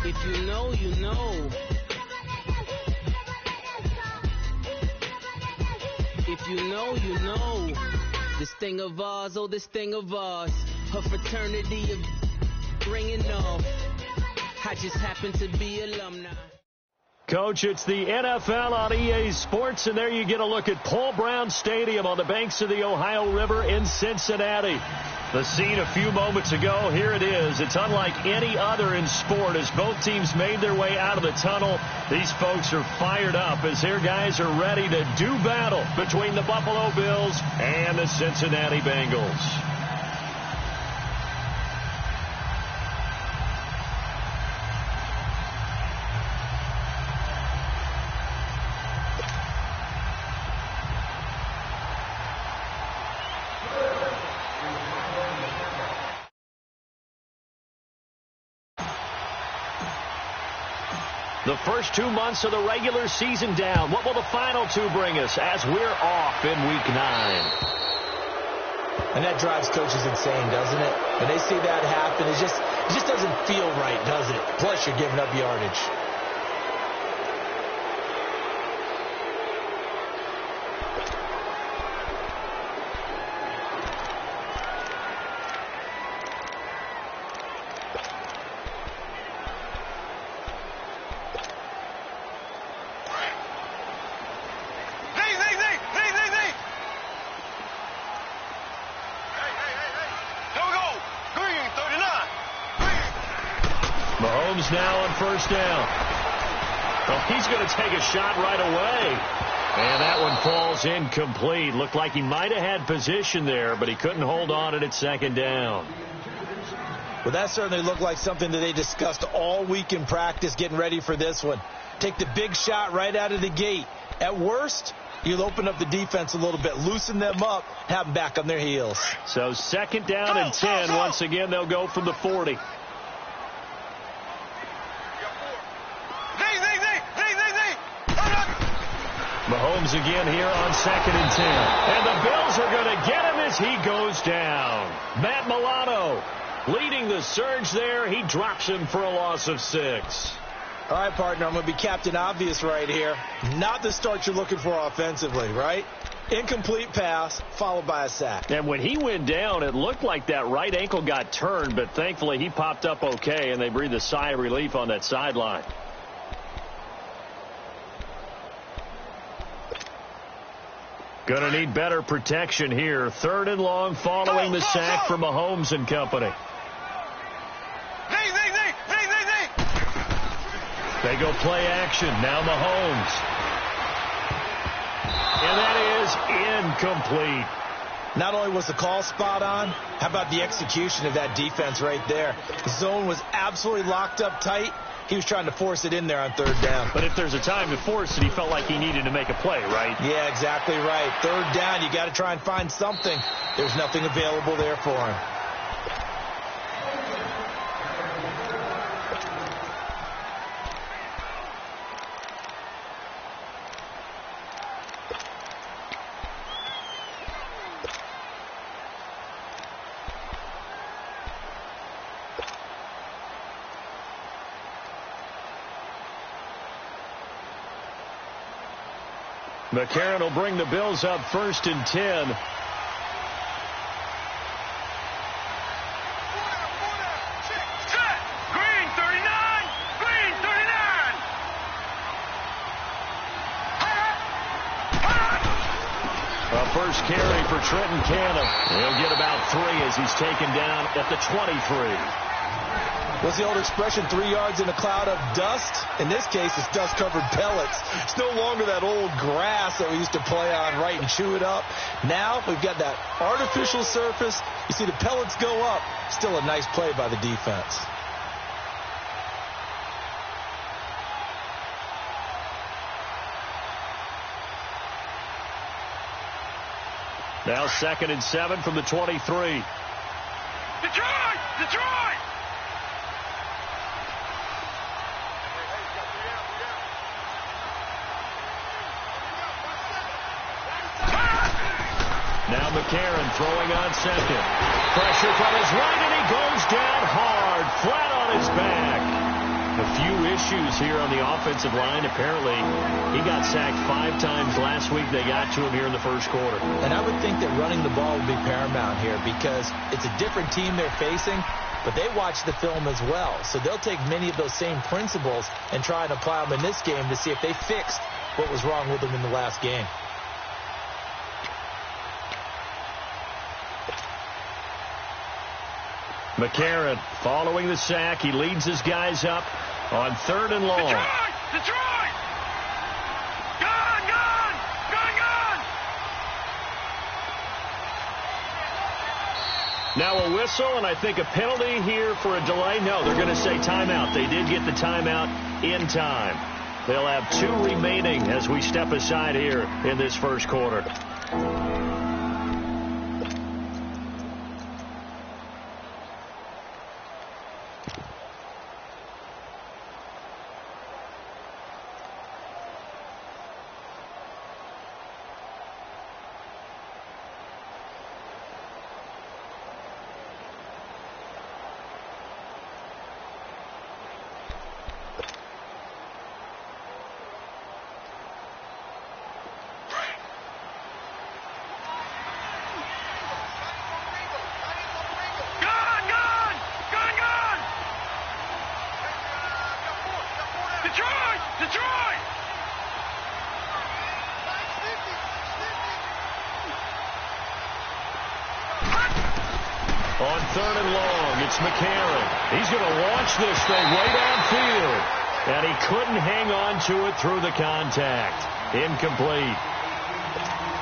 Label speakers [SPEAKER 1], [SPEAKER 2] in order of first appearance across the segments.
[SPEAKER 1] If you know, you know. If you know, you know. This thing of ours, oh, this thing of ours. Her fraternity of ringing off. I just happen to be alumni.
[SPEAKER 2] Coach, it's the NFL on EA Sports, and there you get a look at Paul Brown Stadium on the banks of the Ohio River in Cincinnati. The scene a few moments ago, here it is. It's unlike any other in sport as both teams made their way out of the tunnel. These folks are fired up as their guys are ready to do battle between the Buffalo Bills and the Cincinnati Bengals. The first 2 months of the regular season down. What will the final two bring us as we're off in Week 9?
[SPEAKER 3] And that drives coaches insane, doesn't it? When they see that happen, it just doesn't feel right, does it? Plus, you're giving up yardage.
[SPEAKER 2] Mahomes now on first down. Well, he's going to take a shot right away. And that one falls incomplete. Looked like he might have had position there, but he couldn't hold on at second down.
[SPEAKER 3] Well, that certainly looked like something that they discussed all week in practice getting ready for this one. Take the big shot right out of the gate. At worst, you'll open up the defense a little bit, loosen them up, have them back on their heels.
[SPEAKER 2] So second down and 10. Once again, they'll go from the 40. Mahomes again here on second and 10. And the Bills are going to get him as he goes down. Matt Milano leading the surge there. He drops him for a loss of 6.
[SPEAKER 3] All right, partner, I'm going to be Captain Obvious right here. Not the start you're looking for offensively, right? Incomplete pass followed by a sack.
[SPEAKER 2] And when he went down, it looked like that right ankle got turned, but thankfully he popped up okay, and they breathed a sigh of relief on that sideline. Going to need better protection here. Third and long following the sack from Mahomes and company. They go play action. Now Mahomes. And that is incomplete.
[SPEAKER 3] Not only was the call spot on, how about the execution of that defense right there? The zone was absolutely locked up tight. He was trying to force it in there on third down.
[SPEAKER 2] But if there's a time to force it, he felt like he needed to make a play, right?
[SPEAKER 3] Yeah, exactly right. Third down, you got to try and find something. There's nothing available there for him.
[SPEAKER 2] McCarron will bring the Bills up first and 10. First carry for Trenton Cannon. He'll get about 3 as he's taken down at the 23.
[SPEAKER 3] What's the old expression, 3 yards in a cloud of dust? In this case, it's dust-covered pellets. It's no longer that old grass that we used to play on, right, and chew it up. Now we've got that artificial surface. You see the pellets go up. Still a nice play by the defense.
[SPEAKER 2] Now second and 7 from the 23.
[SPEAKER 4] Detroit! Detroit!
[SPEAKER 2] Now McCarron throwing on second. Pressure from his right, and he goes down hard, flat on his back. The A few issues here on the offensive line. Apparently, he got sacked 5 times last week. They got to him here in the first quarter.
[SPEAKER 3] And I would think that running the ball would be paramount here because it's a different team they're facing, but they watch the film as well. So they'll take many of those same principles and try and apply them in this game to see if they fixed what was wrong with them in the last game.
[SPEAKER 2] McCarron following the sack. He leads his guys up on 3rd and long.
[SPEAKER 4] Detroit! Gone!
[SPEAKER 2] Now a whistle, and I think a penalty here for a delay. No, they're going to say timeout. They did get the timeout in time. They'll have 2 remaining as we step aside here in this first quarter.
[SPEAKER 4] Detroit!
[SPEAKER 2] On 3rd and long, it's McCarron. He's going to launch this thing way downfield. And he couldn't hang on to it through the contact. Incomplete.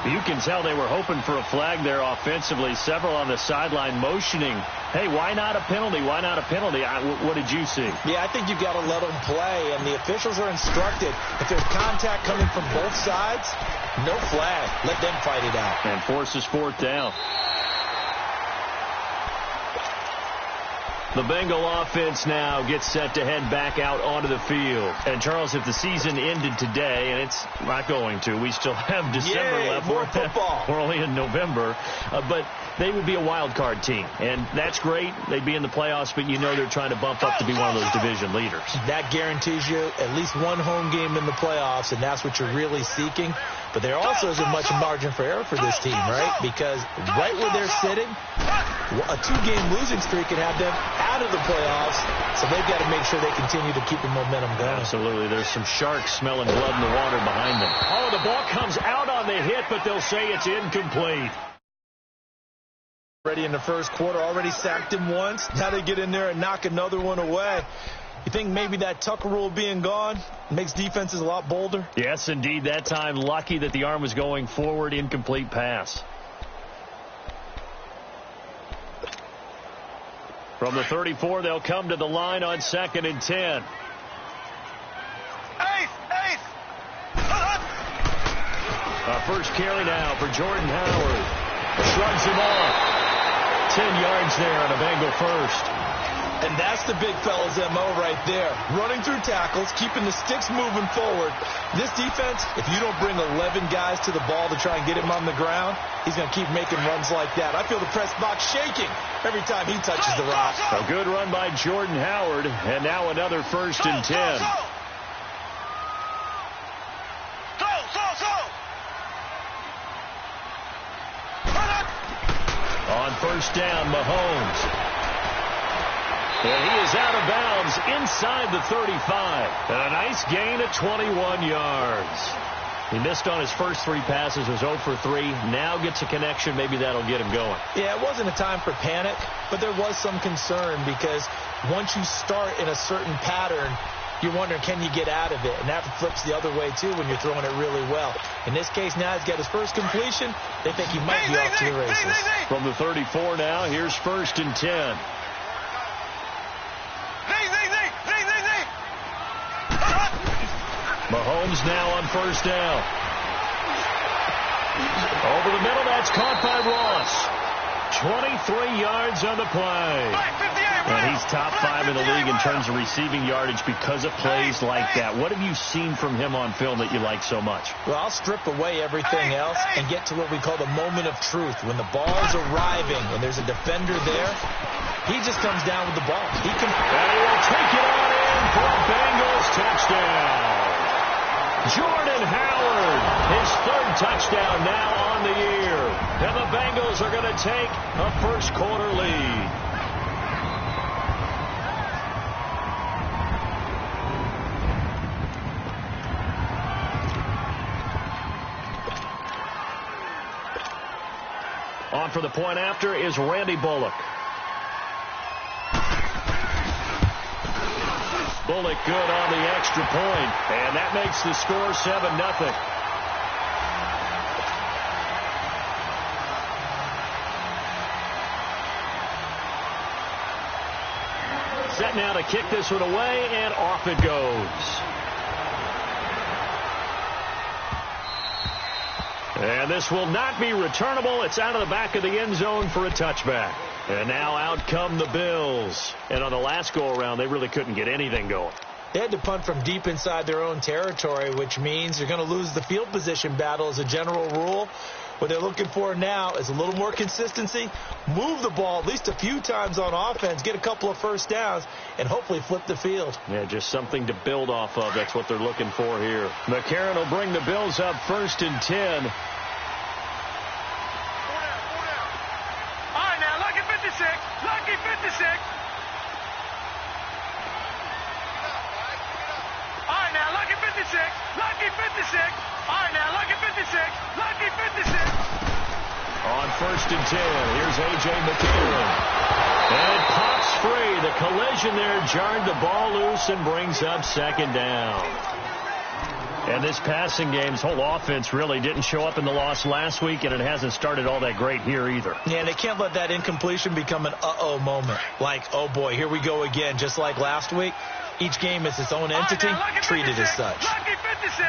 [SPEAKER 2] You can tell they were hoping for a flag there offensively. Several on the sideline motioning, hey, why not a penalty? Why not a penalty? What did you see?
[SPEAKER 3] Yeah, I think you've got to let them play, and the officials are instructed. If there's contact coming from both sides, no flag. Let them fight it out.
[SPEAKER 2] And forces 4th down. The Bengal offense now gets set to head back out onto the field. And, Charles, if the season ended today, and it's not going to, we still have December left.
[SPEAKER 3] More football.
[SPEAKER 2] We're only in November. But they would be a wild card team. And that's great. They'd be in the playoffs, but you know they're trying to bump up to be one of those division leaders.
[SPEAKER 3] That guarantees you at least one home game in the playoffs, and that's what you're really seeking. But there also isn't much margin for error for this team, right? Because right where they're sitting, a 2-game losing streak can have them out of the playoffs, so they've got to make sure they continue to keep the momentum going.
[SPEAKER 2] Absolutely. There's some sharks smelling blood in the water behind them. Oh, the ball comes out on the hit, but they'll say it's incomplete.
[SPEAKER 3] Already in the first quarter, already sacked him once. Now they get in there and knock another one away. You think maybe that Tucker rule being gone makes defenses a lot bolder?
[SPEAKER 2] Yes, indeed. That time, lucky that the arm was going forward. Incomplete pass. From the 34, they'll come to the line on 2nd and 10. First carry now for Jordan Howard. Shrugs him off. 10 yards there on a Bengal first.
[SPEAKER 3] And that's the big fella's MO right there. Running through tackles, keeping the sticks moving forward. This defense, if you don't bring 11 guys to the ball to try and get him on the ground, he's going to keep making runs like that. I feel the press box shaking every time he touches the rock.
[SPEAKER 2] A good run by Jordan Howard, and now another 1st and 10. On 1st down, Mahomes. And he is out of bounds inside the 35. And a nice gain of 21 yards. He missed on his first 3 passes, was 0 for 3. Now gets a connection. Maybe that'll get him going.
[SPEAKER 3] Yeah, it wasn't a time for panic, but there was some concern because once you start in a certain pattern, you're wondering, can you get out of it? And that flips the other way, too, when you're throwing it really well. In this case, now he's got his first completion. They think he might be off to the races.
[SPEAKER 2] From the 34 now, here's 1st and 10. Mahomes now on 1st down. Over the middle, that's caught by Ross. 23 yards on the play. And he's top 5 in the league in terms of receiving yardage because of plays like that. What have you seen from him on film that you like so much?
[SPEAKER 3] Well, I'll strip away everything else and get to what we call the moment of truth. When the ball's arriving and there's a defender there, he just comes down with the ball. And
[SPEAKER 2] he will take it on in for a to take a first-quarter lead. On for the point after is Randy Bullock. Bullock good on the extra point, and that makes the score 7-0. Set now to kick this one away, and off it goes. And this will not be returnable. It's out of the back of the end zone for a touchback. And now out come the Bills. And on the last go-around, they really couldn't get anything going.
[SPEAKER 3] They had to punt from deep inside their own territory, which means they're going to lose the field position battle as a general rule. What they're looking for now is a little more consistency, move the ball at least a few times on offense, get a couple of first downs, and hopefully flip the field.
[SPEAKER 2] Yeah, just something to build off of. That's what they're looking for here. McCarron will bring the Bills up 1st and 10.
[SPEAKER 4] All right, now, lucky 56. Lucky 56. All right, now, lucky 56. Lucky 56. All right, now, lucky 56. Lucky 56.
[SPEAKER 2] On 1st and 10, here's A.J. McCarron. And it pops free. The collision there jarred the ball loose and brings up 2nd down. And this passing game's whole offense really didn't show up in the loss last week, and it hasn't started all that great here either.
[SPEAKER 3] Yeah, and they can't let that incompletion become an uh-oh moment. Like, oh boy, here we go again, just like last week. Each game is its own entity, treated as such.
[SPEAKER 4] Lucky 56.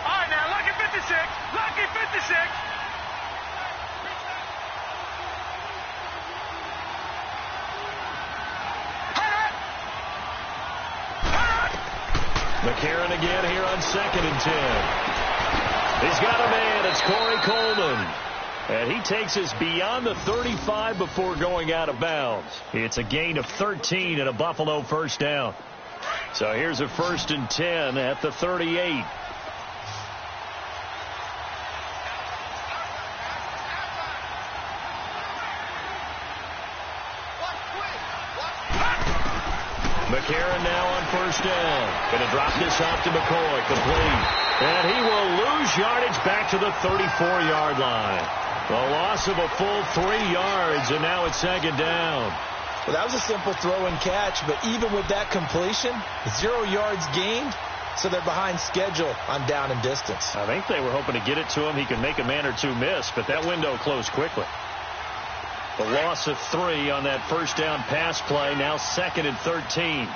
[SPEAKER 4] All right, now, lucky 56. Lucky 56.
[SPEAKER 2] McCarron again here on 2nd and 10. He's got a man. It's Corey Coleman. And he takes us beyond the 35 before going out of bounds. It's a gain of 13 and a Buffalo first down. So here's a 1st and 10 at the 38. McCarron now on 1st down. Going to drop this off to McCoy. Complete. And he will lose yardage back to the 34-yard line. The loss of a full 3 yards, and now it's 2nd down.
[SPEAKER 3] Well, that was a simple throw and catch, but even with that completion, 0 yards gained, so they're behind schedule on down and distance.
[SPEAKER 2] I think they were hoping to get it to him. He could make a man or two miss, but that window closed quickly. The loss of 3 on that first down pass play, now 2nd and 13.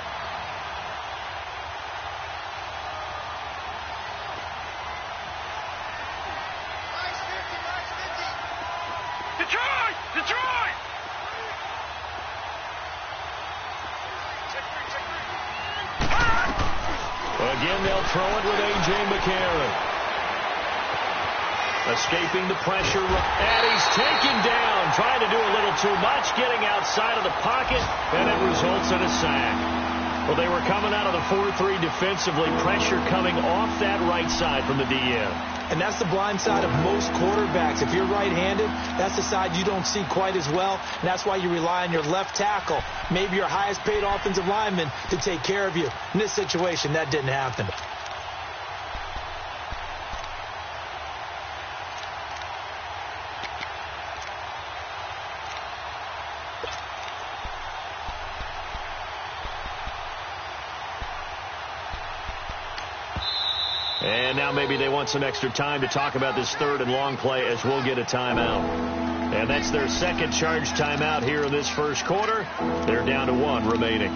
[SPEAKER 4] Detroit! Detroit!
[SPEAKER 2] Again, they'll throw it with A.J. McCarron. Escaping the pressure, and he's taken down, trying to do a little too much, getting outside of the pocket, and it results in a sack. Well, they were coming out of the 4-3 defensively, pressure coming off that right side from the DN.
[SPEAKER 3] And that's the blind side of most quarterbacks. If you're right-handed, that's the side you don't see quite as well, and that's why you rely on your left tackle, maybe your highest-paid offensive lineman, to take care of you. In this situation, that didn't happen.
[SPEAKER 2] And now maybe they want some extra time to talk about this 3rd and long play, as we'll get a timeout. And that's their 2nd charge timeout here in this first quarter. They're down to 1 remaining.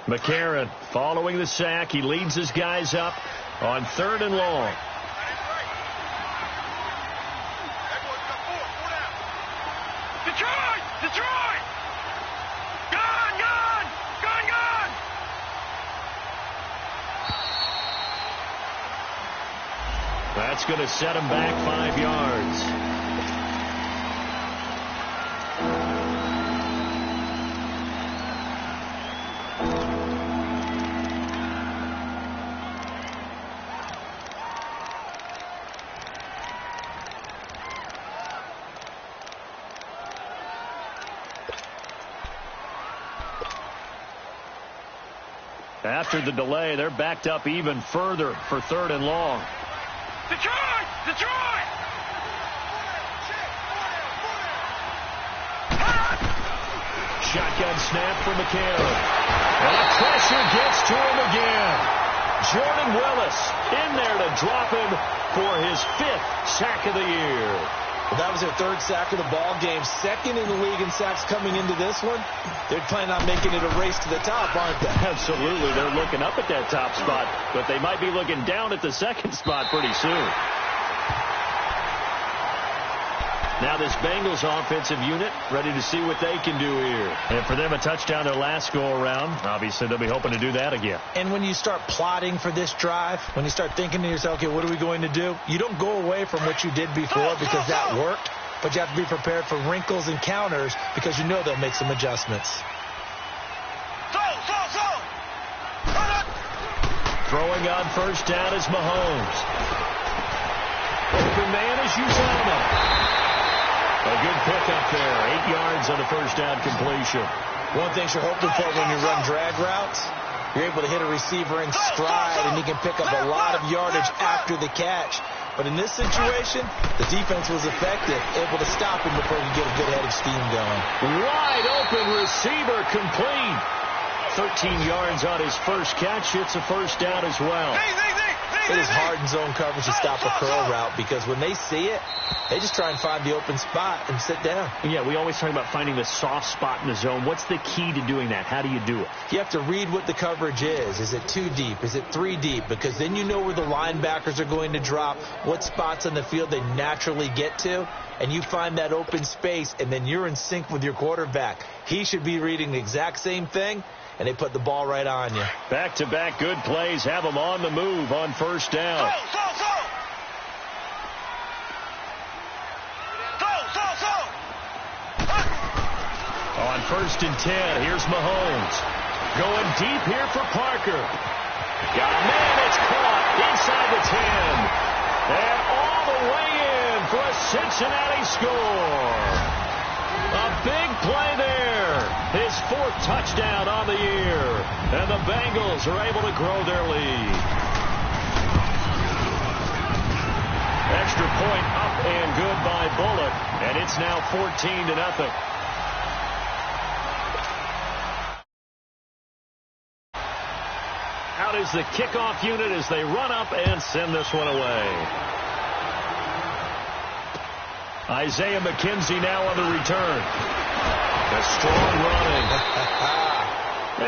[SPEAKER 2] McCarron following the sack. He leads his guys up on 3rd and long.
[SPEAKER 4] Detroit! Detroit! Gone! Gone! Gone! Gone!
[SPEAKER 2] That's going to set him back 5 yards. After the delay, they're backed up even further for 3rd and long.
[SPEAKER 4] Detroit! Detroit!
[SPEAKER 2] Shotgun snap for McCarron. And the pressure gets to him again. Jordan Willis in there to drop him for his 5th sack of the year.
[SPEAKER 3] Well, that was their 3rd sack of the ball game. 2nd in the league in sacks coming into this one. They're planning on making it a race to the top, aren't they?
[SPEAKER 2] Absolutely. They're looking up at that top spot, but they might be looking down at the 2nd spot pretty soon. Now this Bengals offensive unit ready to see what they can do here. And for them, a touchdown their last go-around. Obviously, they'll be hoping to do that again.
[SPEAKER 3] And when you start plotting for this drive, when you start thinking to yourself, okay, what are we going to do? You don't go away from what you did before because that worked, but you have to be prepared for wrinkles and counters because you know they'll make some adjustments.
[SPEAKER 2] Throwing on 1st down is Mahomes. Open man is Uzomah. A good pickup there. 8 yards on the 1st down completion.
[SPEAKER 3] One thing you're hoping for when you run drag routes, you're able to hit a receiver in stride, and he can pick up a lot of yardage after the catch. But in this situation, the defense was effective, able to stop him before he could get a good head of steam going.
[SPEAKER 2] Wide open receiver complete. 13 yards on his first catch. It's a 1st down as well.
[SPEAKER 3] It is hard in zone coverage to stop a curl route because when they see it, they just try and find the open spot and sit down.
[SPEAKER 2] Yeah, we always talk about finding the soft spot in the zone. What's the key to doing that? How do you do it?
[SPEAKER 3] You have to read what the coverage is. Is it 2 deep? Is it 3 deep? Because then you know where the linebackers are going to drop, what spots on the field they naturally get to, and you find that open space, and then you're in sync with your quarterback. He should be reading the exact same thing, and they put the ball right on you.
[SPEAKER 2] Back-to-back good plays have them on the move on 1st down. On 1st and 10, here's Mahomes. Going deep here for Parker. Got a man that's caught inside the 10. And all the way in for a Cincinnati score. A big play there. His 4th touchdown on the year. And the Bengals are able to grow their lead. Extra point up and good by Bullock. And it's now 14-0. Out is the kickoff unit as they run up and send this one away. Isaiah McKenzie now on the return. A strong running.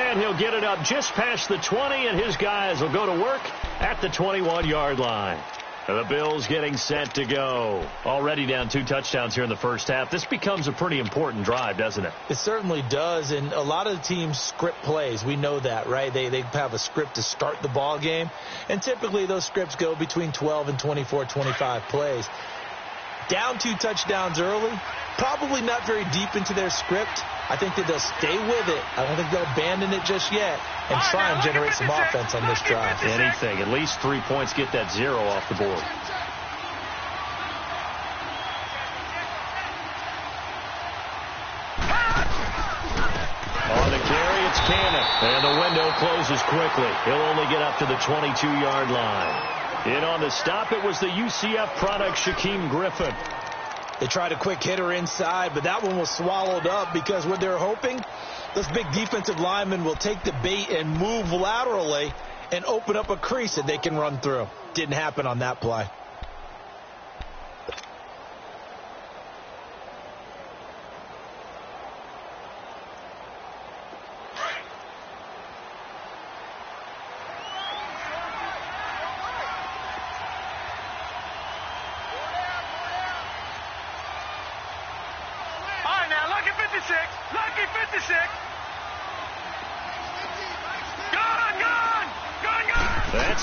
[SPEAKER 2] And he'll get it up just past the 20, and his guys will go to work at the 21-yard line. The Bills getting set to go. Already down 2 touchdowns here in the 1st half. This becomes a pretty important drive, doesn't it?
[SPEAKER 3] It certainly does, and a lot of the teams script plays. We know that, right? They have a script to start the ball game, and typically those scripts go between 12 and 24, 25 plays. Down 2 touchdowns early, probably not very deep into their script. I think that they'll stay with it. I don't think they'll abandon it just yet and try and generate some offense on this drive.
[SPEAKER 2] Anything. At least 3 points, get that 0 off the board. On the carry, it's Cannon. And the window closes quickly. He'll only get up to the 22-yard line. In on the stop, it was the UCF product, Shaquem Griffin.
[SPEAKER 3] They tried a quick hitter inside, but that one was swallowed up because what they're hoping, this big defensive lineman will take the bait and move laterally and open up a crease that they can run through. Didn't happen on that play.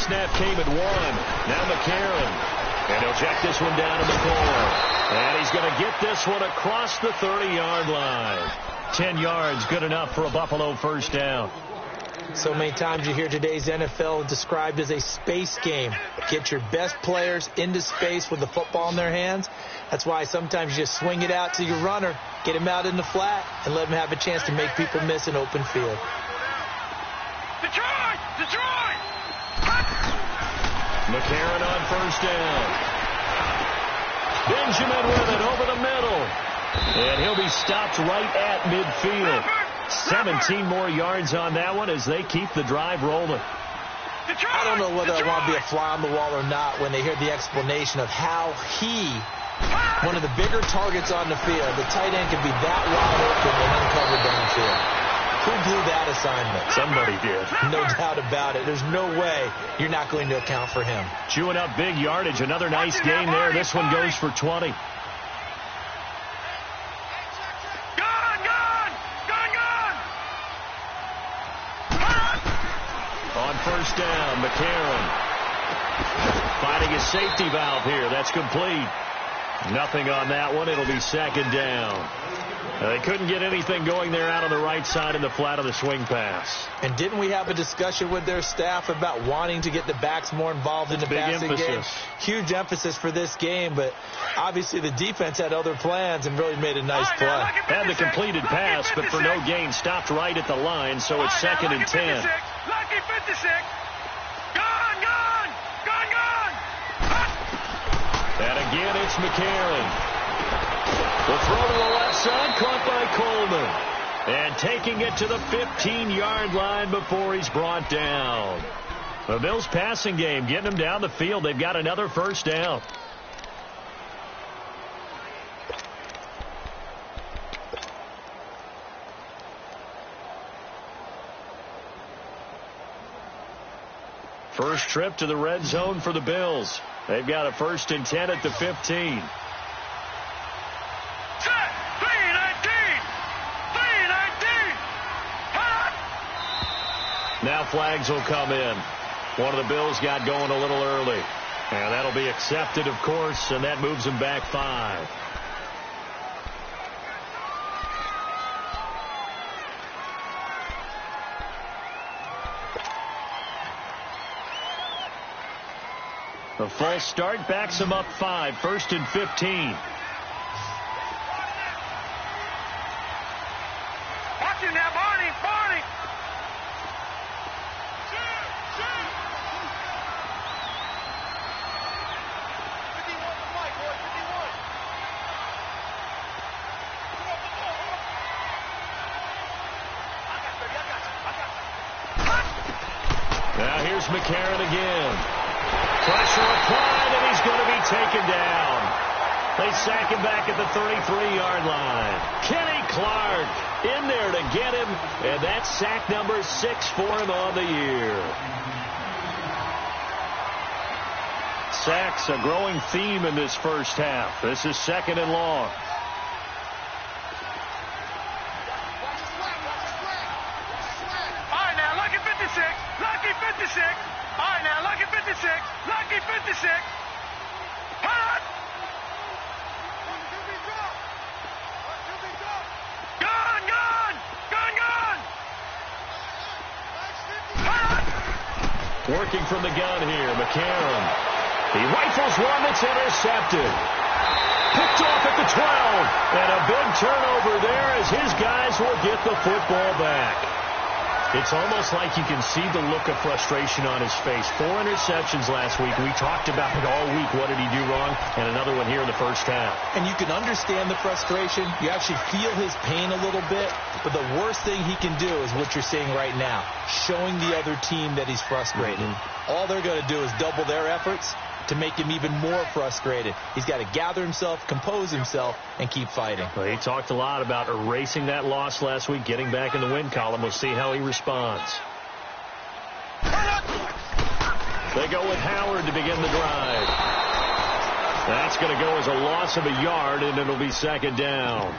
[SPEAKER 2] snap came at 1. Now McCarron. And he'll check this one down to McCall. And he's going to get this one across the 30-yard line. 10 yards, good enough for a Buffalo first down.
[SPEAKER 3] So many times you hear today's NFL described as a space game. Get your best players into space with the football in their hands. That's why sometimes you just swing it out to your runner, get him out in the flat, and let him have a chance to make people miss an open field.
[SPEAKER 4] Detroit! Detroit!
[SPEAKER 2] McCarron on first down. Benjamin with it over the middle. And he'll be stopped right at midfield. 17 more yards on that one as they keep the drive rolling.
[SPEAKER 3] I don't know whether I want to be a fly on the wall or not when they hear the explanation of how he, one of the bigger targets on the field, the tight end can be that wide open and uncovered downfield. Who blew that assignment?
[SPEAKER 2] Somebody did.
[SPEAKER 3] No doubt about it. There's no way you're not going to account for him.
[SPEAKER 2] Chewing up big yardage. Another nice gain there. This one goes for 20. On first down, McCarron finding a safety valve here. That's complete. Nothing on that one. It'll be second down. They couldn't get anything going there out on the right side in the flat of the swing pass.
[SPEAKER 3] And didn't we have a discussion with their staff about wanting to get the backs more involved in the passing game? Huge emphasis for this game, but obviously the defense had other plans and really made a nice play.
[SPEAKER 2] Had the completed pass, but for no gain, stopped right at the line, so it's second and 10.
[SPEAKER 4] Lucky 56. Gone, gone, gone, gone.
[SPEAKER 2] And again, it's McCarron. The throw to the left side, caught by Coleman. And taking it to the 15-yard line before he's brought down. The Bills' passing game, getting them down the field. They've got another first down. First trip to the red zone for the Bills. They've got a 1st and 10 at the 15. Now flags will come in. One of the Bills got going a little early. And that'll be accepted, of course, and that moves them back 5. A false start backs them up 5, 1st and 15.
[SPEAKER 4] Watch him now, Barney, Barney.
[SPEAKER 2] Now here's McCarron again. Pressure applied, and he's going to be taken down. They sack him back at the 33-yard line. Kenny Clark in there to get him, and that's sack number 6 for him on the year. Sacks, a growing theme in this first half. This is 2nd and long.
[SPEAKER 4] All right, now, lucky 56, lucky 56. All right, now, lucky 56, lucky 56. Hot! Gone, gone, gone, gone. Hot!
[SPEAKER 2] Working from the gun here, McCarron. He rifles one that's intercepted. Picked off at the 12. And a big turnover there as his guys will get the football back. It's almost like you can see the look of frustration on his face. 4 interceptions last week. We talked about it all week. What did he do wrong? And another one here in the first half.
[SPEAKER 3] And you can understand the frustration. You actually feel his pain a little bit. But the worst thing he can do is what you're seeing right now, showing the other team that he's frustrated. All they're going to do is double their efforts to make him even more frustrated. He's got to gather himself, compose himself, and keep fighting.
[SPEAKER 2] Well, he talked a lot about erasing that loss last week, getting back in the win column. We'll see how he responds. They go with Howard to begin the drive. That's going to go as a loss of a yard, and it'll be 2nd down.